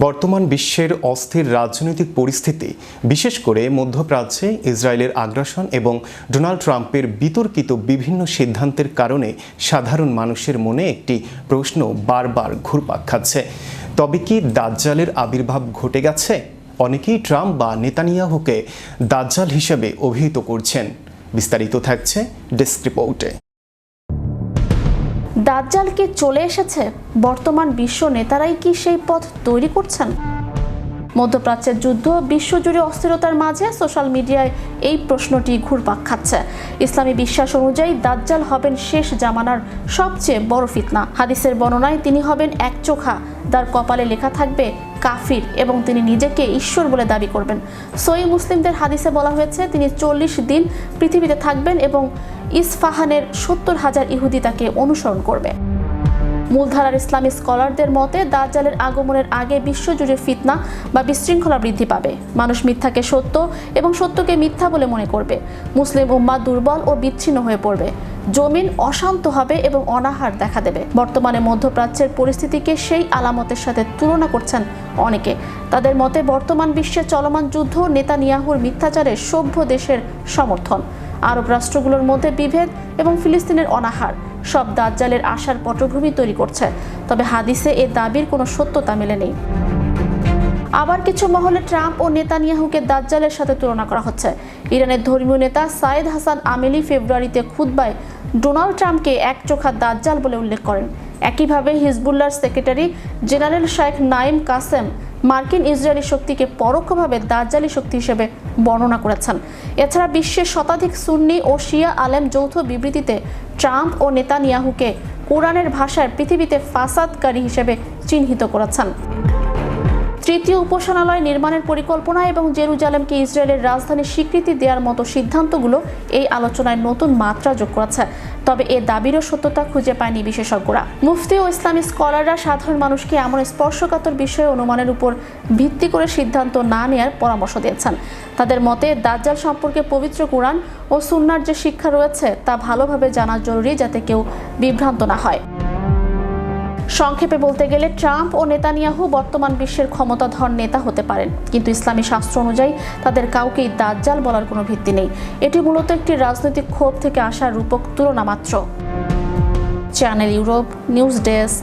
বর্তমান বিশ্বের অস্থির রাজনৈতিক পরিস্থিতি, বিশেষ করে মধ্যপ্রাচ্যে ইসরায়েলের আগ্রাসন এবং ডোনাল্ড ট্রাম্পের বিতর্কিত বিভিন্ন সিদ্ধান্তের কারণে সাধারণ মানুষের মনে একটি প্রশ্ন বারবার ঘুরপাক খাচ্ছে। তবে কি দাজ্জালের আবির্ভাব ঘটে গেছে? অনেকেই ট্রাম্প বা নেতানিয়াহুকে দাজ্জাল হিসেবে অভিহিত করছেন। বিস্তারিত থাকছে ডেস্ক রিপোর্টে। দাজ্জাল কি চলে এসেছে? বর্তমান বিশ্ব নেতারাই কি সেই পথ তৈরি করছেন? মধ্যপ্রাচ্যের যুদ্ধ, বিশ্বজুড়ে অস্থিরতার মাঝে সোশ্যাল মিডিয়ায় এই প্রশ্নটি ঘুরপাক খাচ্ছে। ইসলামী বিশ্বাস অনুযায়ী দাজ্জাল হবেন শেষ জামানার সবচেয়ে বড় ফিতনা। হাদিসের বর্ণনায় তিনি হবেন একচোখা, তার কপালে লেখা থাকবে কাফির এবং তিনি নিজেকে ঈশ্বর বলে দাবি করবেন। সহিহ মুসলিমদের হাদিসে বলা হয়েছে তিনি 40 দিন পৃথিবীতে থাকবেন এবং ইসফাহানের 70,000 ইহুদি তাকে অনুসরণ করবে। মূলধারার ইসলামী স্কলারদের মতে দাজ্জালের আগমনের আগে বিশ্বজুড়ে ফিতনা বা বিশৃঙ্খলা বৃদ্ধি পাবে। মানুষ মিথ্যাকে সত্য এবং সত্যকে মিথ্যা বলে মনে করবে। মুসলিম উম্মাহ দুর্বল ও বিচ্ছিন্ন হয়ে পড়বে। জমিন অশান্ত হবে এবং অনাহার দেখা দেবে। বর্তমানে মধ্যপ্রাচ্যের পরিস্থিতিকে সেই আলামতের সাথে তুলনা করছেন অনেকে। তাদের মতে বর্তমান বিশ্বে চলমান যুদ্ধ, নেতানিয়াহুর মিথ্যাচারের সভ্য দেশের সমর্থন, আরব রাষ্ট্রগুলোর মধ্যে বিভেদ এবং ফিলিস্তিনের অনাহার সব দাজ্জালের আশার পটভূমি তৈরি করছে। তবে হাদিসে এ দাবির কোনো সত্যতা মেলে নেই। আবার কিছু মহলে ট্রাম্প ও নেতানিয়াহুকে দাজ্জালের সাথে তুলনা করা হচ্ছে। ইরানের ধর্মীয় নেতা সাইদ হাসান আমেলি ফেব্রুয়ারিতে খুতবায় ডোনাল্ড ট্রাম্পকে একচোখা দাজ্জাল বলে উল্লেখ করেন। একইভাবে হিজবুল্লাহর সেক্রেটারি জেনারেল শাইখ নাইম কাসেম মার্কিন ইসরায়েলি শক্তিকে পরোক্ষভাবে দাজ্জালি শক্তি হিসেবে বর্ণনা করেছেন। এছাড়া বিশ্বের শতাধিক সুন্নি ও শিয়া আলেম যৌথ বিবৃতিতে ট্রাম্প ও নেতানিয়াহুকে কোরআনের ভাষায় পৃথিবীতে ফাসাদকারী হিসেবে চিহ্নিত করেছেন। তৃতীয় উপাসনালয় নির্মাণের পরিকল্পনা এবং জেরুজালেমকে ইসরায়েলের রাজধানীর স্বীকৃতি দেওয়ার মতো সিদ্ধান্তগুলো এই আলোচনায় নতুন মাত্রা যোগ করেছে। তবে এ দাবিরও সত্যতা খুঁজে পায়নি বিশেষজ্ঞরা। মুফতি ও ইসলামী স্কলাররা সাধারণ মানুষকে এমন স্পর্শকাতর বিষয়ে অনুমানের উপর ভিত্তি করে সিদ্ধান্ত না নেওয়ার পরামর্শ দিয়েছেন। তাদের মতে দাজ্জাল সম্পর্কে পবিত্র কোরআন ও সুন্নাহর যে শিক্ষা রয়েছে তা ভালোভাবে জানা জরুরি, যাতে কেউ বিভ্রান্ত না হয়। সংক্ষেপে বলতে গেলে ট্রাম্প ও নেতানিয়াহু বর্তমান বিশ্বের ক্ষমতাধর নেতা হতে পারেন, কিন্তু ইসলামী শাস্ত্র অনুযায়ী তাদের কাউকেই দাজ্জাল বলার কোনো ভিত্তি নেই। এটি মূলত একটি রাজনৈতিক ক্ষোভ থেকে আসা রূপক তুলনা মাত্র। Channel Europe news desk.